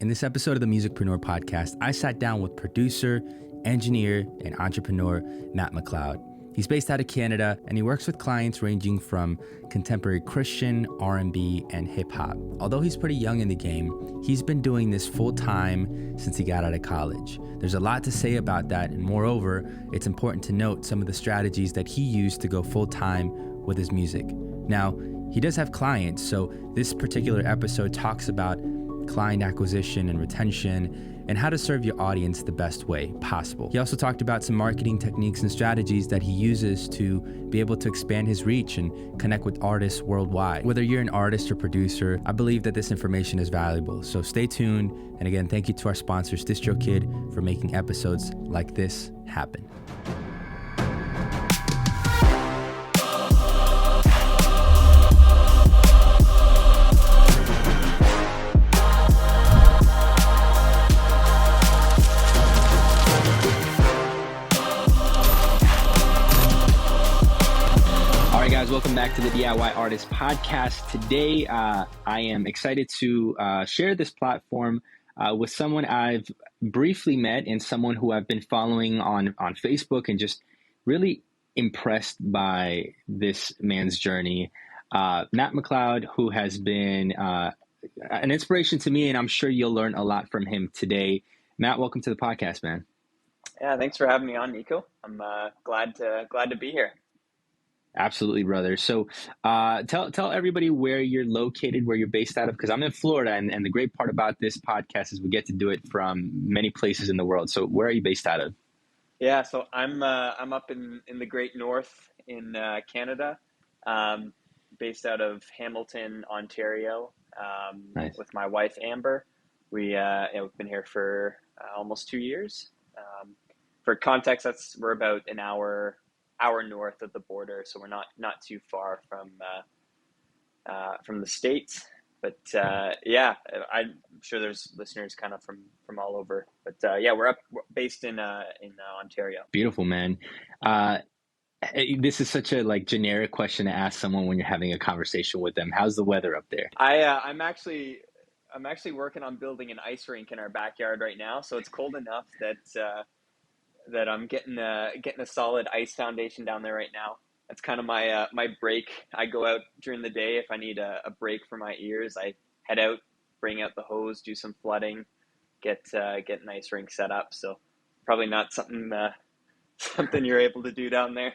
In this episode of the Musicpreneur Podcast, I sat down with producer, engineer, and entrepreneur Matt Macleod. He's based out of Canada, and he works with clients ranging from contemporary Christian, R&B, and hip-hop. Although he's pretty young in the game, he's been doing this full-time since he got out of college. There's a lot to say about that, and moreover, it's important to note some of the strategies that he used to go full-time with his music. Now, he does have clients, so this particular episode talks about client acquisition and retention, and how to serve your audience the best way possible. He also talked about some marketing techniques and strategies that he uses to be able to expand his reach and connect with artists worldwide. Whether you're an artist or producer, I believe that this information is valuable. So stay tuned. And again, thank you to our sponsors, DistroKid, for making episodes like this happen. Welcome back to the DIY Artist Podcast. Today, I am excited to share this platform with someone I've briefly met and someone who I've been following on Facebook and just really impressed by this man's journey. Matt Macleod, who has been an inspiration to me, and I'm sure you'll learn a lot from him today. Matt, welcome to the podcast, man. Yeah, thanks for having me on, Nico. I'm glad to be here. Absolutely, brother. So tell everybody where you're located, where you're based out of, because I'm in Florida, and the great part about this podcast is we get to do it from many places in the world. So where are you based out of? Yeah, so I'm up in the Great North in Canada, based out of Hamilton, Ontario, Nice. with my wife, Amber. We've been here for almost 2 years. For context, we're about an hour north of the border, so we're not too far from the States. But yeah, I'm sure there's listeners kind of from all over. But yeah, we're based in Ontario. Beautiful, man. This is such a generic question to ask someone when you're having a conversation with them. How's the weather up there? I'm actually working on building an ice rink in our backyard right now, so it's cold enough that I'm getting a solid ice foundation down there right now. That's kind of my break. I go out during the day if I need a break for my ears. I head out, bring out the hose, do some flooding, get an ice rink set up. So probably not something you're able to do down there.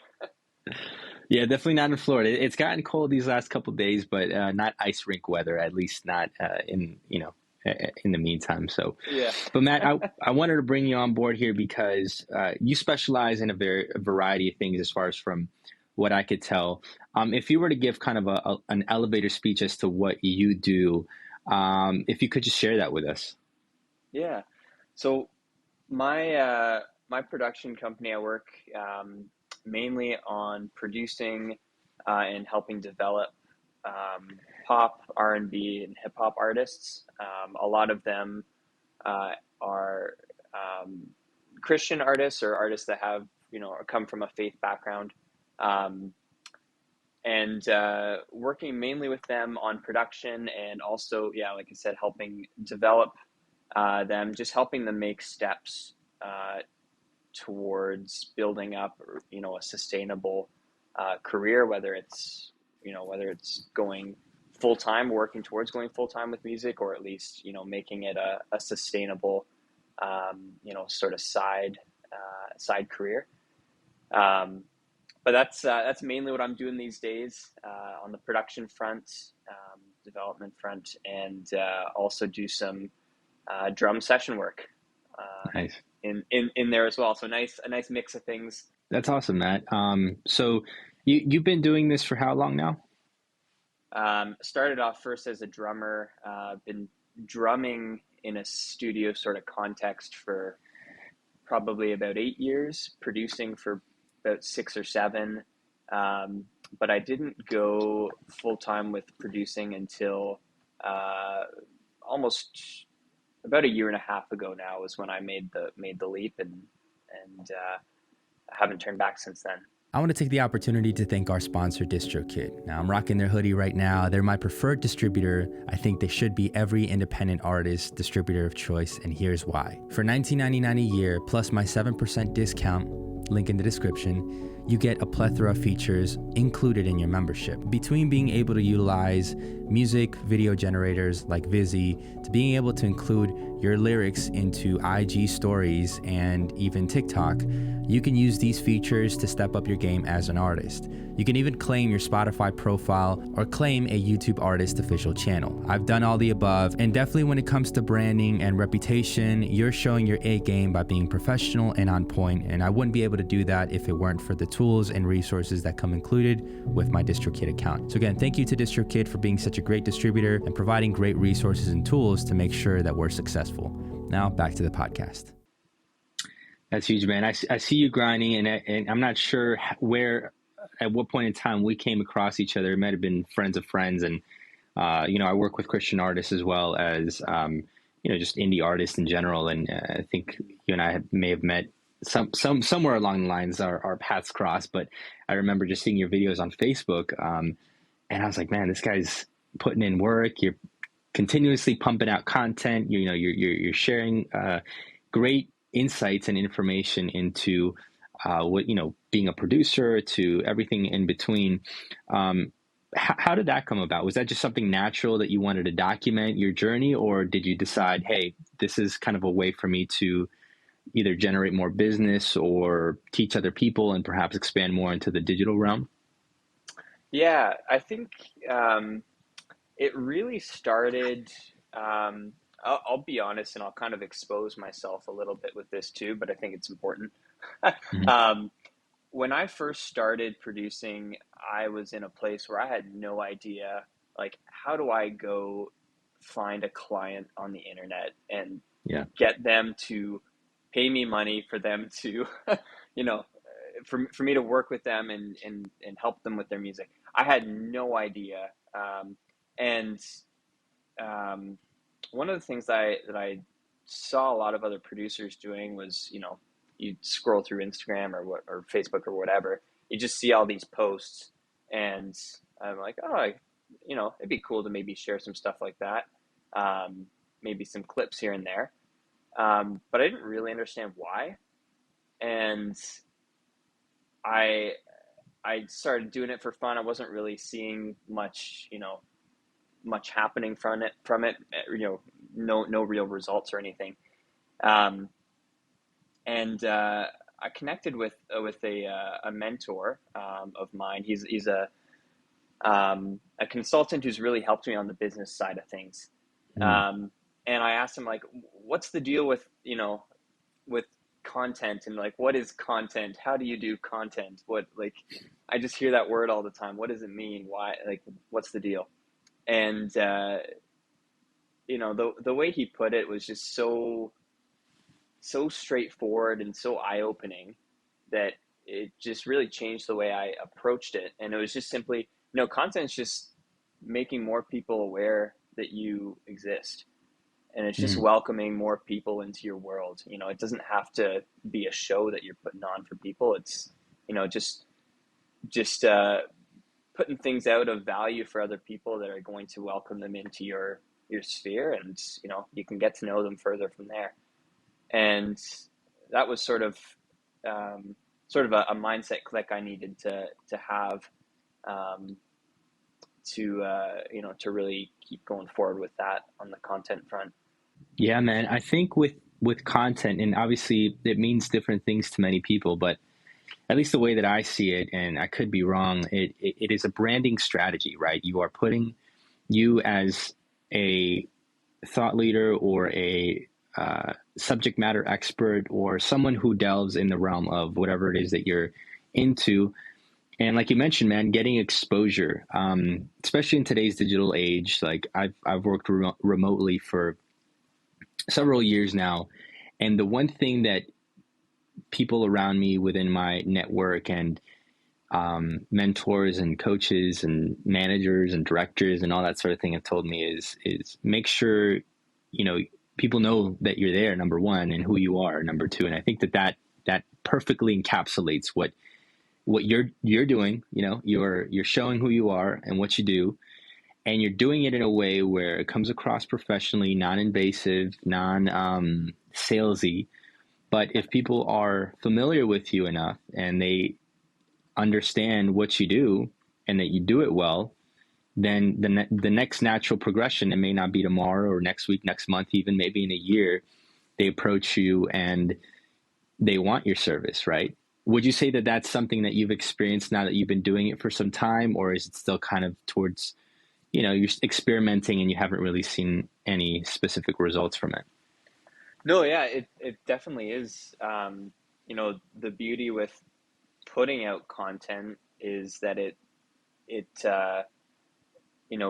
Yeah, definitely not in Florida. It's gotten cold these last couple of days, but not ice rink weather. At least not in the meantime. So, yeah. But Matt, I wanted to bring you on board here because you specialize in a variety of things as far as from what I could tell. If you were to give kind of an elevator speech as to what you do, if you could just share that with us. Yeah. So my production company, I work mainly on producing and helping develop pop, R&B, and hip hop artists. A lot of them are Christian artists or artists that have come from a faith background, and working mainly with them on production and also, yeah, like I said, helping develop them, just helping them make steps towards building up a sustainable career, whether it's going full-time, working towards going full-time with music, or at least making it a sustainable sort of side career. But that's mainly what I'm doing these days, on the production front, development front, and also do some drum session work Nice. in there as well. So a nice mix of things. That's awesome, Matt. So you've been doing this for how long now? Started off first as a drummer, been drumming in a studio sort of context for probably about 8 years, producing for about 6 or 7. But I didn't go full time with producing until almost about a year and a half ago now was when I made the leap, and I haven't turned back since then. I want to take the opportunity to thank our sponsor, DistroKid. Now, I'm rocking their hoodie right now. They're my preferred distributor. I think they should be every independent artist distributor of choice, and here's why. For $19.99 a year, plus my 7% discount, link in the description, you get a plethora of features included in your membership. Between being able to utilize music video generators like Vizzy, to being able to include your lyrics into IG stories and even TikTok, you can use these features to step up your game as an artist. You can even claim your Spotify profile or claim a YouTube artist official channel. I've done all the above, and definitely when it comes to branding and reputation, you're showing your A game by being professional and on point, and I wouldn't be able to do that if it weren't for the tools and resources that come included with my DistroKid account. So again, thank you to DistroKid for being such a great distributor and providing great resources and tools to make sure that we're successful. Now back to the podcast. That's huge, man. I see you grinding, and I'm not sure at what point in time we came across each other. It might have been friends of friends, and I work with Christian artists as well as just indie artists in general. And I think you and I may have met somewhere along the lines. Our paths crossed, but I remember just seeing your videos on Facebook, and I was like, man, this guy's putting in work. You're continuously pumping out content. You're sharing great insights and information into being a producer to everything in between. How did that come about? Was that just something natural that you wanted to document your journey, or did you decide, hey, this is kind of a way for me to either generate more business or teach other people and perhaps expand more into the digital realm? Yeah, I think it really started. I'll be honest, and I'll kind of expose myself a little bit with this too, but I think it's important. Mm-hmm. When I first started producing, I was in a place where I had no idea, like, how do I go find a client on the internet and get them to pay me money for them to, for me to work with them and help them with their music. I had no idea. And one of the things that I saw a lot of other producers doing was, you scroll through Instagram or Facebook or whatever, you just see all these posts, and I'm like, oh, it'd be cool to maybe share some stuff like that, maybe some clips here and there, but I didn't really understand why, and I started doing it for fun. I wasn't really seeing much happening from it, no real results or anything. And I connected with a mentor of mine. He's a consultant who's really helped me on the business side of things. And I asked him, like, what's the deal with with content, and like, what is content? How do you do content? I just hear that word all the time. What does it mean? Why? Like, what's the deal? And the way he put it was just so straightforward and so eye-opening that it just really changed the way I approached it. And it was just simply, content is just making more people aware that you exist. And it's just welcoming more people into your world. It doesn't have to be a show that you're putting on for people. It's, just putting things out of value for other people that are going to welcome them into your sphere. And, you can get to know them further from there. And that was sort of a mindset click I needed to have to really keep going forward with that on the content front. Yeah, man. I think with content, and obviously it means different things to many people, but at least the way that I see it, and I could be wrong, it is a branding strategy, right? You are putting you as a thought leader or a subject matter expert or someone who delves in the realm of whatever it is that you're into. And like you mentioned, man, getting exposure, especially in today's digital age. Like I've worked remotely for several years now. And the one thing that people around me within my network and mentors and coaches and managers and directors and all that sort of thing have told me is make sure, people know that you're there, number one, and who you are, number two. And I think that perfectly encapsulates what what you're doing, you're showing who you are and what you do, and you're doing it in a way where it comes across professionally, non-invasive, salesy. But if people are familiar with you enough and they understand what you do and that you do it well, then the next natural progression, it may not be tomorrow or next week, next month, even maybe in a year, they approach you and they want your service, right? Would you say that that's something that you've experienced now that you've been doing it for some time, or is it still kind of towards, you're experimenting and you haven't really seen any specific results from it? No, yeah, it definitely is. The beauty with putting out content is that it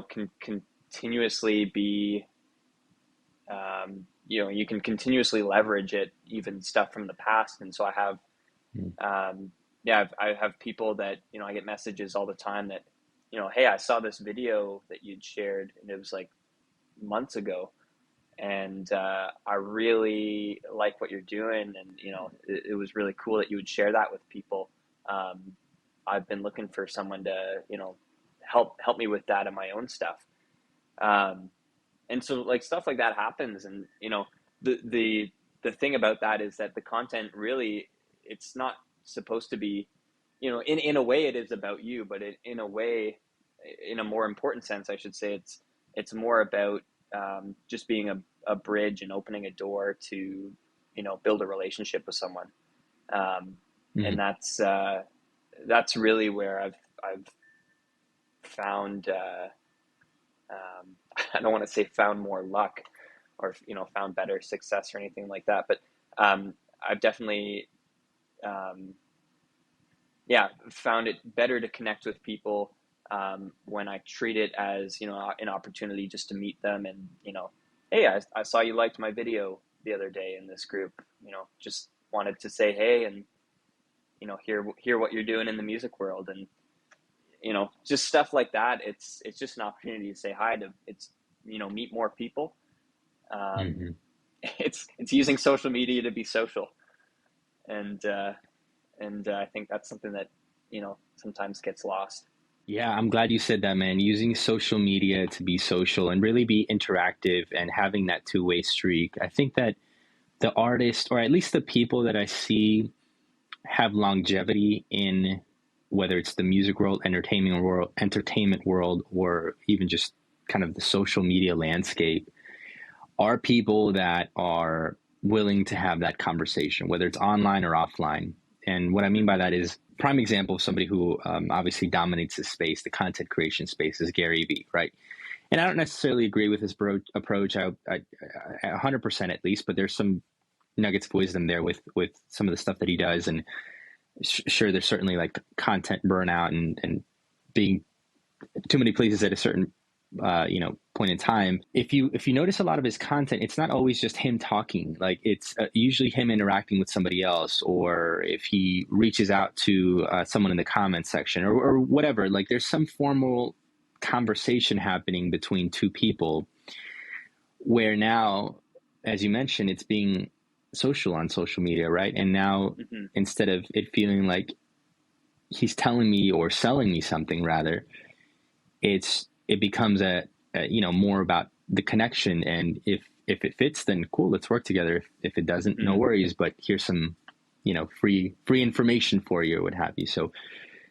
can continuously be, you can continuously leverage it, even stuff from the past. And so I have, I have people that, I get messages all the time that, hey, I saw this video that you'd shared and it was like months ago. And I really like what you're doing. And, it was really cool that you would share that with people. I've been looking for someone to, help me with that in my own stuff. And so like stuff like that happens. And, the thing about that is that the content really, it's not supposed to be, in a way it is about you, but in a way, in a more important sense, I should say, it's more about just being a bridge and opening a door to, build a relationship with someone. And that's really where I've found, I don't want to say found more luck or, found better success or anything like that. But I've definitely, found it better to connect with people when I treat it as, an opportunity just to meet them and, hey, I saw you liked my video the other day in this group, just wanted to say, hey, and, hear what you're doing in the music world. And, just stuff like that. It's just an opportunity to say hi to, meet more people. It's using social media to be social. And I think that's something that, sometimes gets lost. Yeah, I'm glad you said that, man. Using social media to be social and really be interactive and having that two-way streak. I think that the artists, or at least the people that I see have longevity in, whether it's the music world, entertainment world, or even just kind of the social media landscape, are people that are willing to have that conversation, whether it's online or offline. And what I mean by that is, prime example of somebody who obviously dominates this space, the content creation space, is Gary Vee, right? And I don't necessarily agree with his approach, I 100% at least, but there's some nuggets of wisdom there with some of the stuff that he does. And sure, there's certainly like content burnout and being too many places at a certain point in time. If you notice a lot of his content, it's not always just him talking. Like it's usually him interacting with somebody else, or if he reaches out to someone in the comments section or whatever. Like there's some formal conversation happening between two people, where now, as you mentioned, it's being social on social media, right? And now instead of it feeling like he's telling me or selling me something, rather, it becomes a more about the connection. And if it fits, then cool, let's work together. If it doesn't, no worries, but here's some, free information for you or what have you. So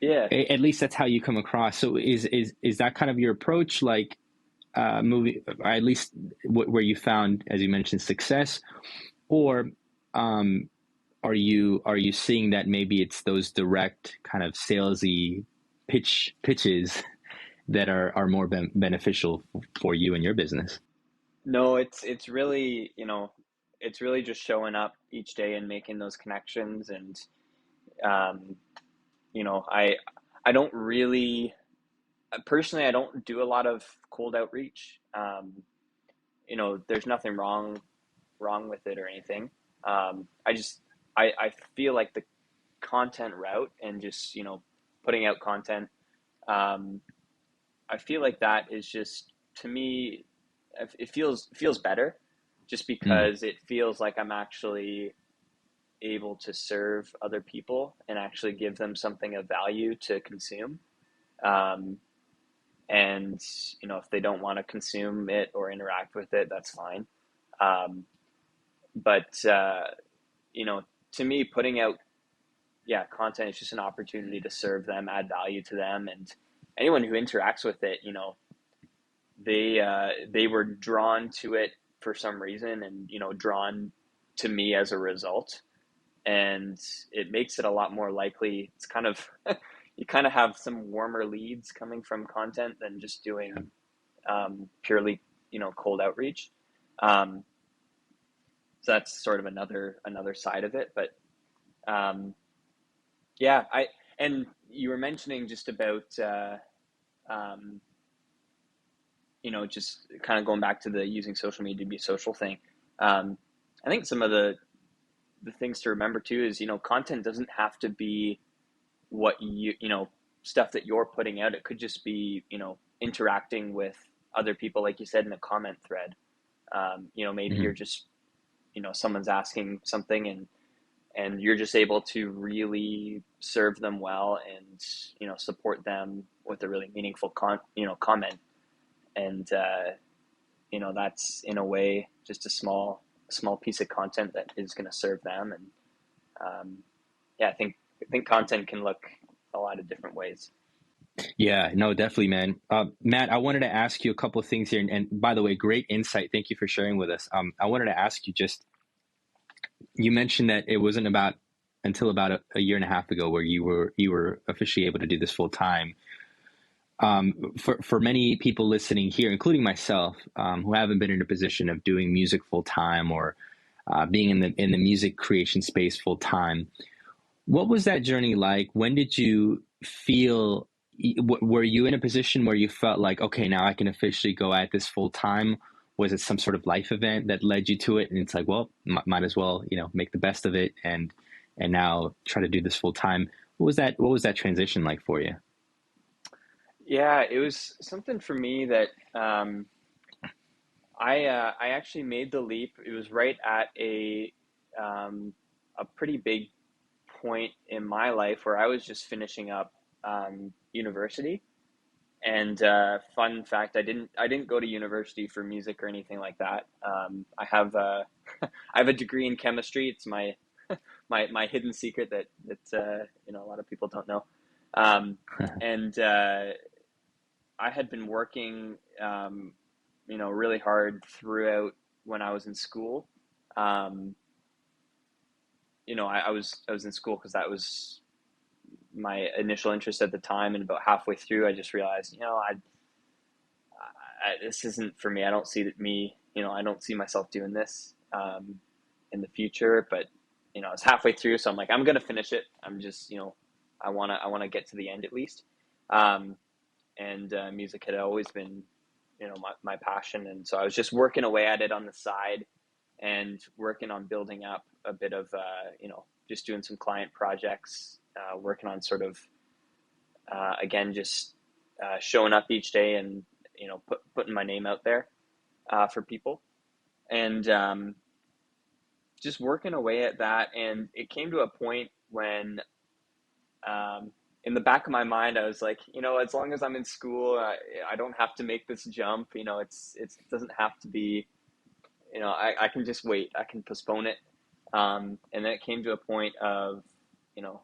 yeah, at least that's how you come across. So is that kind of your approach, like movie, or at least where you found, as you mentioned, success, or are you seeing that maybe it's those direct kind of salesy pitches that are more beneficial for you and your business? No, it's really, it's really just showing up each day and making those connections. And, I don't really, personally, I don't do a lot of cold outreach. There's nothing wrong with it or anything. I feel like the content route and just, putting out content, I feel like that is just, to me, it feels better, just because it feels like I'm actually, able to serve other people and actually give them something of value to consume. Um, and, if they don't want to consume it or interact with it, that's fine. Um, but, to me, putting out, content is just an opportunity to serve them, add value to them. And anyone who interacts with it, they were drawn to it for some reason, and drawn to me as a result, and it makes it a lot more likely. It's kind of you kind of have some warmer leads coming from content than just doing purely cold outreach. um, so that's sort of another side of it. But um, I and you were mentioning just about um, just kind of going back to the using social media to be social thing. Um, I think some of the things to remember too is, content doesn't have to be what stuff that you're putting out. It could just be, interacting with other people, like you said, in a comment thread. Maybe Mm-hmm. you're just, someone's asking something, and you're just able to really serve them well, and, support them with a really meaningful comment. And, that's in a way just a small piece of content that is going to serve them. And I think content can look a lot of different ways. Yeah, no, definitely, man. Matt, I wanted to ask you a couple of things here. And by the way, great insight. Thank you for sharing with us. I wanted to ask you you mentioned that it wasn't until about a year and a half ago where you were officially able to do this full time. For many people listening here, including myself, who haven't been in a position of doing music full time, or being in the music creation space full time, what was that journey like? When did you feel? Were you in a position where you felt like, okay, now I can officially go at this full time? Was it some sort of life event that led you to it? And it's like, well, might as well, make the best of it, and now try to do this full time. What was that transition like for you? Yeah, it was something for me that I actually made the leap. It was right at a pretty big point in my life where I was just finishing up university. And fun fact, I didn't go to university for music or anything like that. I have I have a degree in chemistry. It's my hidden secret that a lot of people don't know. And I had been working really hard throughout when I was in school. Um, I was in school because that was my initial interest at the time, and about halfway through, I just realized, this isn't for me. I don't see that me, I don't see myself doing this in the future. But it's halfway through, so I'm like, I'm gonna finish it. I'm just, I wanna get to the end at least. Um, and music had always been, my passion, and so I was just working away at it on the side, and working on building up a bit of, just doing some client projects, working on sort of, again, just showing up each day, and putting my name out there for people, and just working away at that. And it came to a point when, in the back of my mind, I was like, as long as I'm in school, I don't have to make this jump. It doesn't have to be, I can just wait. I can postpone it. And then it came to a point of, you know,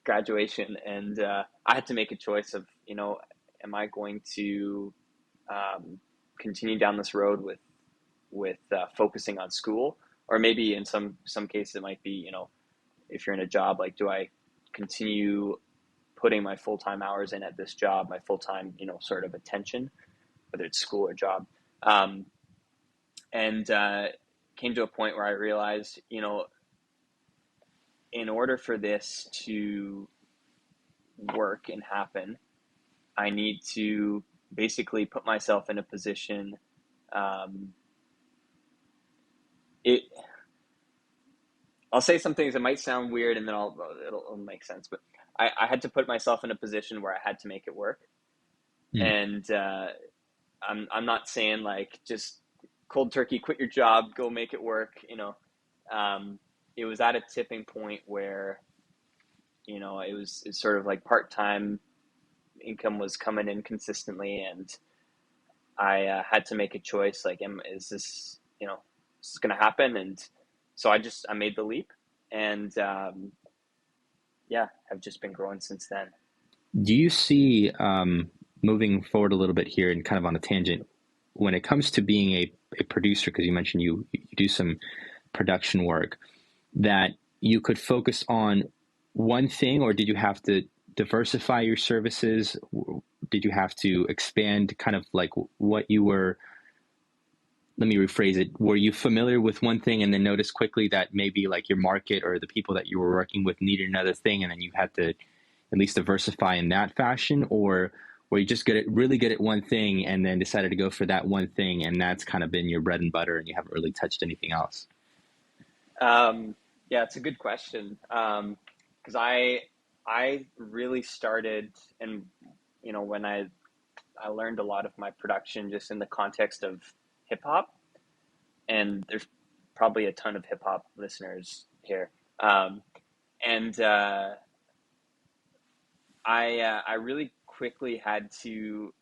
graduation, and I had to make a choice of, am I going to continue down this road with focusing on school, or maybe in some cases it might be, if you're in a job, like, do I continue putting my full-time hours in at this job, my full-time, sort of attention, whether it's school or job. And came to a point where I realized, in order for this to work and happen, I need to basically put myself in a position. Um, it. I'll say some things that might sound weird, and then it'll make sense. But I had to put myself in a position where I had to make it work. Mm. And I'm not saying, like, just cold turkey, quit your job, go make it work. Um, it was at a tipping point where, it's sort of like part-time income was coming in consistently, and I had to make a choice. Like, is this, this is going to happen? And so I made the leap, and yeah, have just been growing since then. Do you see, moving forward a little bit here and kind of on a tangent, when it comes to being a producer, because you mentioned you do some production work, that you could focus on one thing, or did you have to diversify your services? Did you have to expand kind of like what you were, let me rephrase it. Were you familiar with one thing and then noticed quickly that maybe like your market or the people that you were working with needed another thing, and then you had to at least diversify in that fashion? Or were you just really good at one thing and then decided to go for that one thing, and that's kind of been your bread and butter and you haven't really touched anything else? Yeah, it's a good question. Because I really started, and when I learned a lot of my production just in the context of hip hop, and there's probably a ton of hip hop listeners here. And I really quickly had to,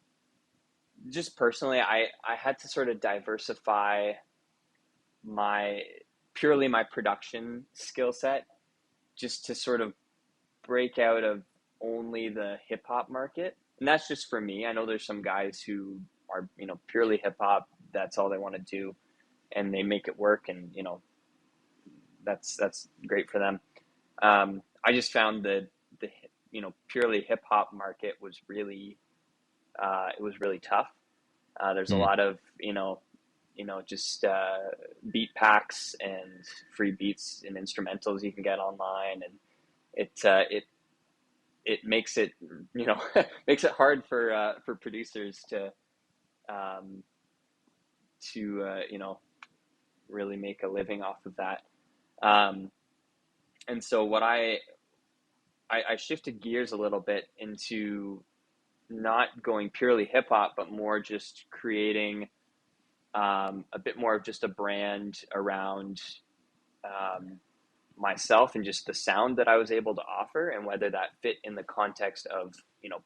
just personally, I had to sort of diversify my purely my production skill set, just to sort of break out of only the hip hop market. And that's just for me. I know there's some guys who are, purely hip hop. That's all they want to do, and they make it work. And that's great for them. I just found that the purely hip hop market was really it was really tough. There's a Mm. lot of just beat packs and free beats and instrumentals you can get online, and it makes it makes it hard for producers um, to really make a living off of that. And so what I shifted gears a little bit into not going purely hip hop, but more just creating a bit more of just a brand around um, myself and just the sound that I was able to offer, and whether that fit in the context of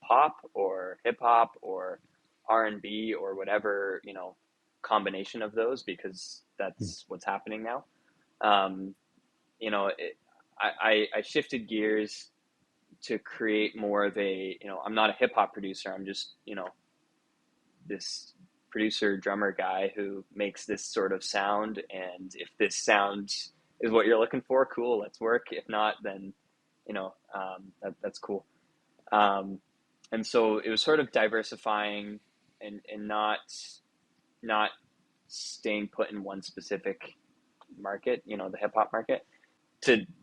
pop or hip hop or R&B or whatever combination of those, because that's what's happening now. Um, it, I shifted gears to create more of a, I'm not a hip hop producer. I'm just, this producer drummer guy who makes this sort of sound. And if this sound is what you're looking for, cool, let's work. If not, then, that's cool. And so it was sort of diversifying and not staying put in one specific market, the hip hop market.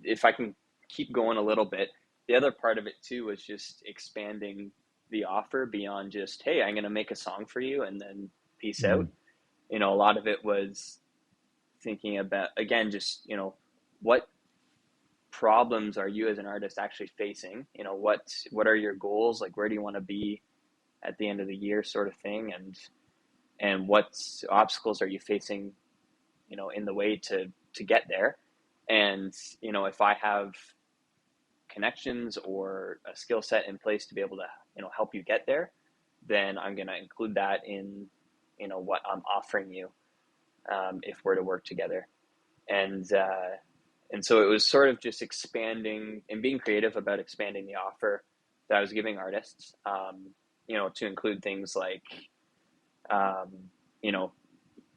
If I can keep going a little bit, the other part of it too was just expanding the offer beyond just, hey, I'm going to make a song for you and then peace out. Mm. A lot of it was thinking about, again, just, what problems are you as an artist actually facing? What are your goals? Like, where do you want to be at the end of the year, sort of thing? And what obstacles are you facing, in the way to get there? And, if I have connections or a skill set in place to be able to help you get there, then I'm going to include that in what I'm offering you, if we're to work together. And so it was sort of just expanding and being creative about expanding the offer that I was giving artists, to include things like um, you know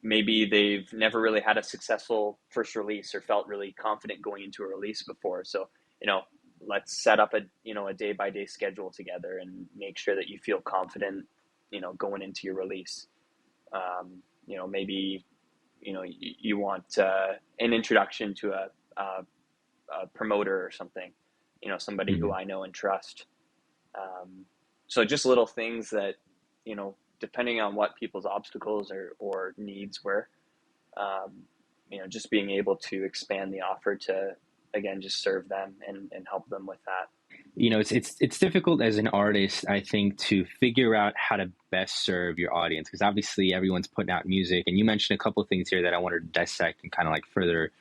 maybe they've never really had a successful first release or felt really confident going into a release before. So, let's set up a day by day schedule together and make sure that you feel confident, going into your release. Maybe, you want an introduction to a promoter or something, somebody who Mm-hmm. I know and trust. So just little things that, depending on what people's obstacles or needs were, um, just being able to expand the offer to, again, just serve them and help them with that. It's difficult as an artist, I think, to figure out how to best serve your audience, because obviously everyone's putting out music, and you mentioned a couple of things here that I wanted to dissect and kind of like further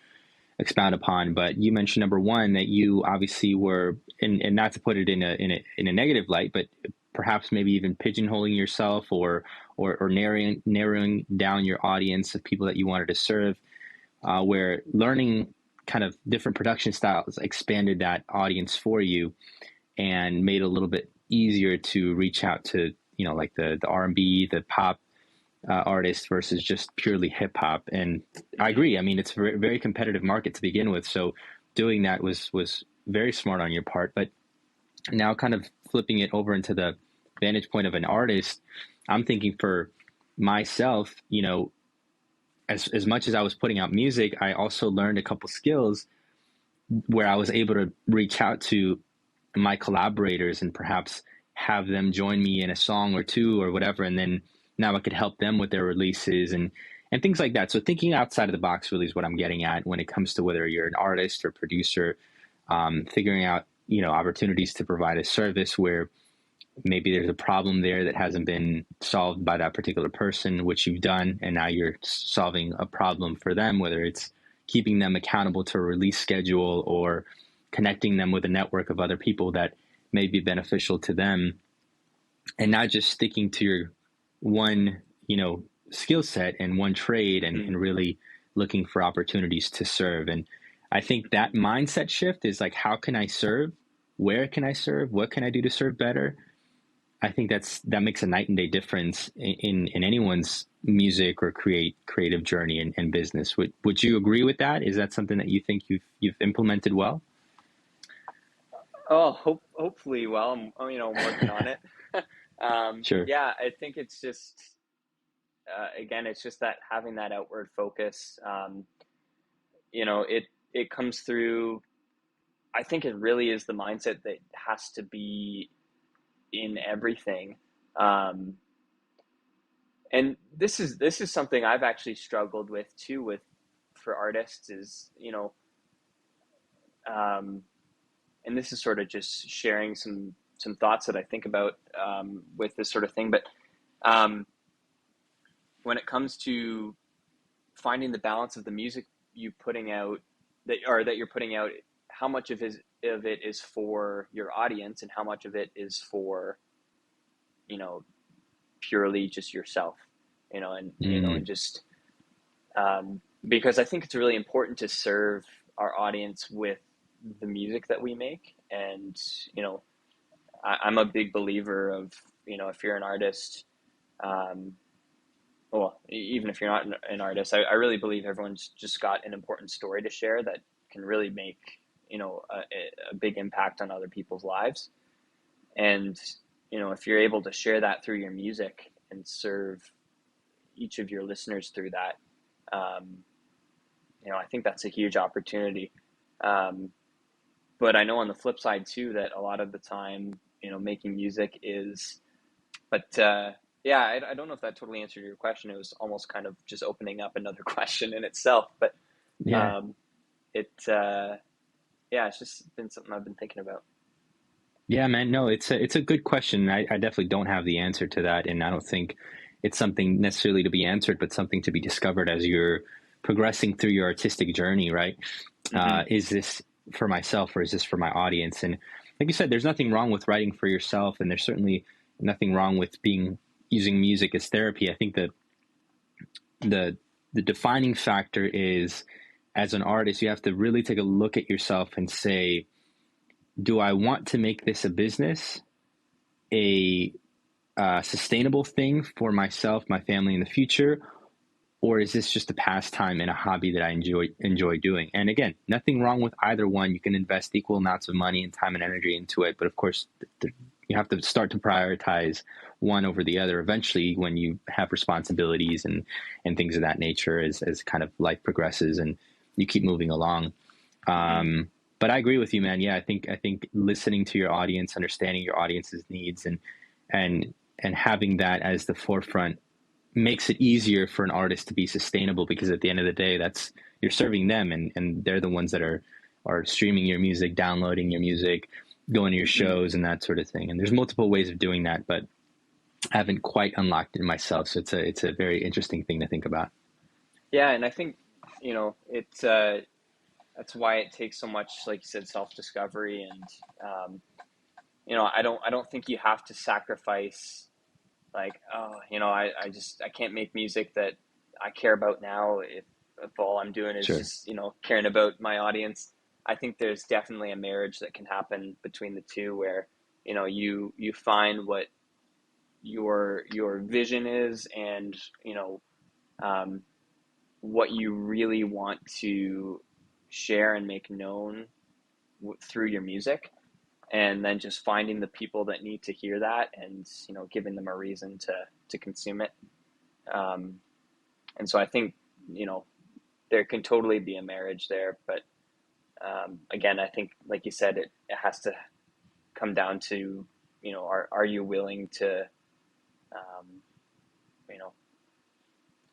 expound upon. But you mentioned number one that you obviously were, and not to put it in a negative light, but perhaps maybe even pigeonholing yourself or narrowing down your audience of people that you wanted to serve, where learning kind of different production styles expanded that audience for you and made it a little bit easier to reach out to, like the R&B, the pop artists versus just purely hip hop. And I agree. I mean, it's a very, very competitive market to begin with. So doing that was very smart on your part. But now kind of flipping it over into the vantage point of an artist, I'm thinking for myself, as much as I was putting out music, I also learned a couple skills where I was able to reach out to my collaborators and perhaps have them join me in a song or two or whatever. And then now I could help them with their releases and things like that. So thinking outside of the box really is what I'm getting at when it comes to whether you're an artist or producer, figuring out, opportunities to provide a service where maybe there's a problem there that hasn't been solved by that particular person, which you've done. And now you're solving a problem for them, whether it's keeping them accountable to a release schedule or connecting them with a network of other people that may be beneficial to them, and not just sticking to your one, skill set and one trade and really looking for opportunities to serve. And I think that mindset shift is like, how can I serve? Where can I serve? What can I do to serve better? I think that makes a night and day difference in anyone's music or creative journey and business. Would you agree with that? Is that something that you think you've implemented well? Oh, hopefully. Well, I'm working on it. Sure. Yeah, I think it's just, again, it's just that having that outward focus. It comes through. I think it really is the mindset that has to be in everything. And this is something I've actually struggled with too, for artists is, and this is sort of just sharing some thoughts that I think about with this sort of thing. But when it comes to finding the balance of the music you're putting out, how much of it is for your audience and how much of it is for, purely just yourself, and just because I think it's really important to serve our audience with the music that we make. And, I'm a big believer of, if you're an artist, well, even if you're not an artist, I really believe everyone's just got an important story to share that can really make, a big impact on other people's lives. And, if you're able to share that through your music and serve each of your listeners through that, I think that's a huge opportunity. But I know on the flip side too, that a lot of the time, making music is, but yeah, I don't know if that totally answered your question. It was almost kind of just opening up another question in itself, but Yeah. It's just been something I've been thinking about. Yeah, man. No, it's a good question. I definitely don't have the answer to that, and I don't think it's something necessarily to be answered, but something to be discovered as you're progressing through your artistic journey, right? Is this for myself or is this for my audience? And like you said, there's nothing wrong with writing for yourself, and there's certainly nothing wrong with using music as therapy. I think that the defining factor is, as an artist, you have to really take a look at yourself and say, do I want to make this a business, a sustainable thing for myself, my family in the future, or is this just a pastime and a hobby that I enjoy doing? And again, nothing wrong with either one. You can invest equal amounts of money and time and energy into it, but of course, you have to start to prioritize one over the other eventually when you have responsibilities and things of that nature as kind of life progresses and you keep moving along. But I agree with you, man. Yeah, I think listening to your audience, understanding your audience's needs, and having that as the forefront makes it easier for an artist to be sustainable, because at the end of the day, you're serving them, and they're the ones that are streaming your music, downloading your music, going to your shows and that sort of thing. And there's multiple ways of doing that, but I haven't quite unlocked it myself. So it's a very interesting thing to think about. Yeah, and I think, it's that's why it takes so much, like you said, self-discovery. And you know, I don't think you have to sacrifice, like, oh, you know, I can't make music that I care about now if all I'm doing is Sure. just, you know, caring about my audience. I think there's definitely a marriage that can happen between the two, where, you know, you find what your vision is, and, you know, um, what you really want to share and make known through your music, and then just finding the people that need to hear that, and, you know, giving them a reason to consume it. um, and so I think, you know, there can totally be a marriage there, but again, I think, like you said, it has to come down to, you know, are you willing to, um, you know,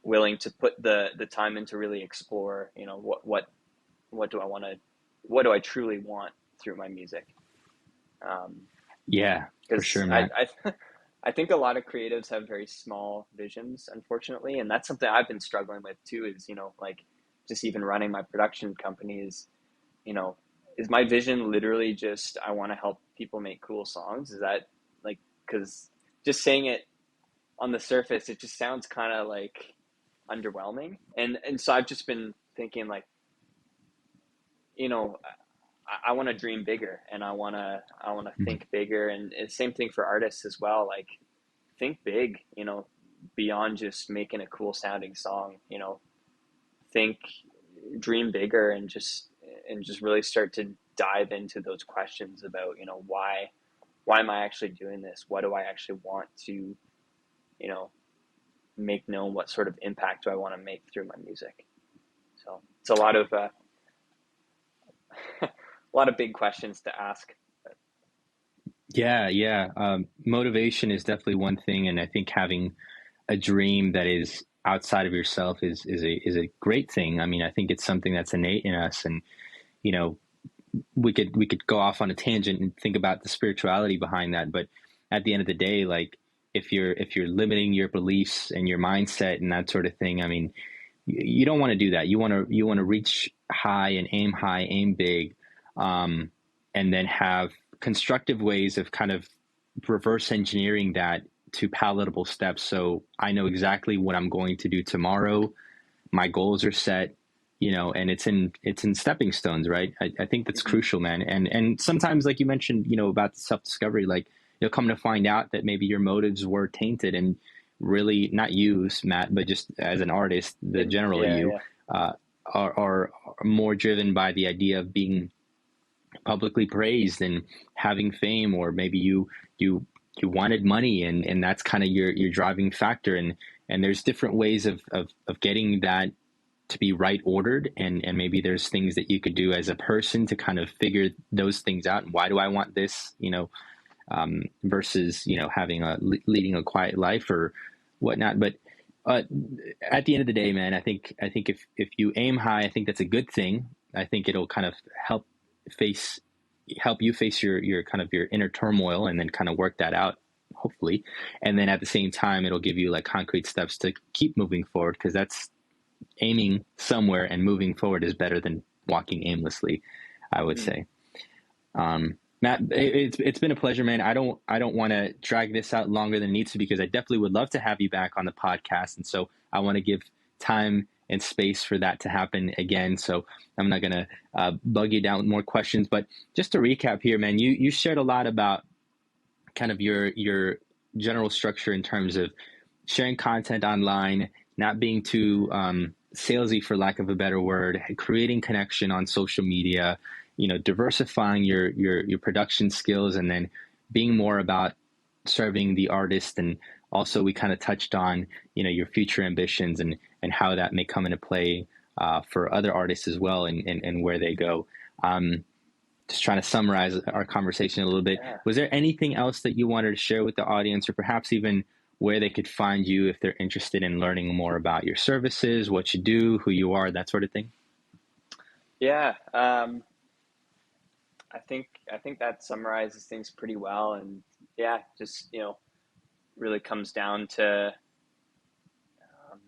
willing to put the time in to really explore, you know, what do I want to, what do I truly want through my music? Yeah, for Because sure, man. I think a lot of creatives have very small visions, unfortunately, and that's something I've been struggling with too. Is, you know, like, just even running my production company is, you know, is my vision literally just I want to help people make cool songs? Is that, like, because just saying it on the surface, it just sounds kind of like underwhelming, and so I've just been thinking, like, you know, I want to dream bigger, and I want to Mhm. think bigger, and it's same thing for artists as well. Like, think big, you know, beyond just making a cool sounding song. You know, think, dream bigger, and just really start to dive into those questions about, you know, why am I actually doing this? What do I actually want to, you know, make known? What sort of impact do I want to make through my music? So it's a lot of a lot of big questions to ask. Yeah, yeah. Motivation is definitely one thing, and I think having a dream that is outside of yourself is a great thing. I mean, I think it's something that's innate in us, and you know, we could go off on a tangent and think about the spirituality behind that, but at the end of the day, like, if you're limiting your beliefs and your mindset and that sort of thing, I mean, you don't want to do that. You want to reach high and aim big, um, and then have constructive ways of kind of reverse engineering that to palatable steps. So I know exactly what I'm going to do tomorrow. My goals are set, and it's in stepping stones, right? I think that's Mm-hmm. crucial, man. And sometimes, like you mentioned, about the self discovery, like you'll come to find out that maybe your motives were tainted, and really not you, Matt, but just as an artist, the general Yeah, you, yeah. uh, are more driven by the idea of being publicly praised and having fame, or maybe you wanted money, and that's kind of your driving factor. And there's different ways of getting that to be right ordered, and maybe there's things that you could do as a person to kind of figure those things out. And why do I want this, versus having leading a quiet life or whatnot. But uh, at the end of the day, man, I think if you aim high, I think that's a good thing. I think it'll kind of face help you face your kind of your inner turmoil, and then kind of work that out, hopefully. And then at the same time, it'll give you like concrete steps to keep moving forward, because that's aiming somewhere and moving forward is better than walking aimlessly, I would Hmm. say. Matt, it's been a pleasure, man. I don't want to drag this out longer than it needs to, because I definitely would love to have you back on the podcast, and so I want to give time and space for that to happen again. So I'm not gonna bug you down with more questions, but just to recap here, man, you shared a lot about kind of your general structure in terms of sharing content online, not being too salesy, for lack of a better word, creating connection on social media, diversifying your production skills, and then being more about serving the artist. And also, we kind of touched on your future ambitions, and how that may come into play for other artists as well, and where they go. Just trying to summarize our conversation a little bit. Yeah. Was there anything else that you wanted to share with the audience, or perhaps even where they could find you if they're interested in learning more about your services, what you do, who you are, that sort of thing? Yeah. I think that summarizes things pretty well, and yeah, just, you know, really comes down to, um,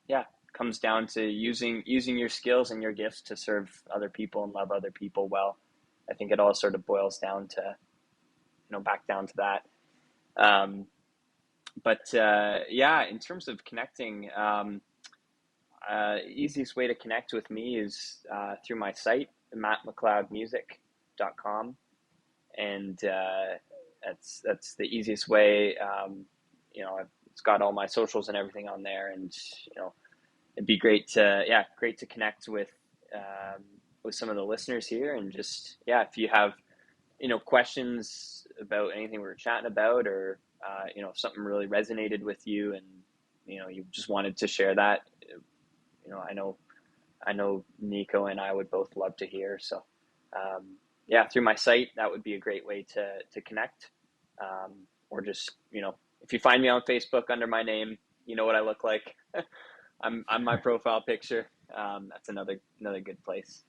yeah, comes down to using your skills and your gifts to serve other people and love other people well. I think it all sort of boils down to, back down to that. Yeah, in terms of connecting, easiest way to connect with me is through my site, mattmcleodmusic.com, and that's the easiest way. It's got all my socials and everything on there, and it'd be great to connect with some of the listeners here, and just if you have questions about anything we were chatting about, or if something really resonated with you, and you just wanted to share that, I know Nico and I would both love to hear. So through my site, that would be a great way to connect, or just if you find me on Facebook under my name, you know what I look like. I'm my profile picture. That's another good place.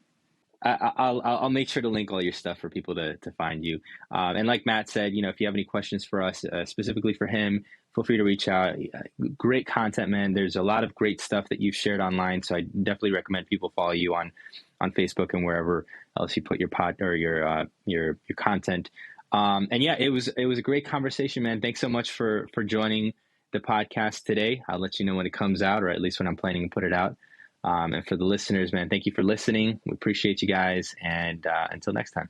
I'll make sure to link all your stuff for people to find you. And like Matt said, if you have any questions for us, specifically for him, feel free to reach out. Great content, man. There's a lot of great stuff that you've shared online. So I definitely recommend people follow you on Facebook and wherever else you put your your content. And yeah, it was a great conversation, man. Thanks so much for joining the podcast today. I'll let you know when it comes out, or at least when I'm planning to put it out. And for the listeners, man, thank you for listening. We appreciate you guys. And until next time.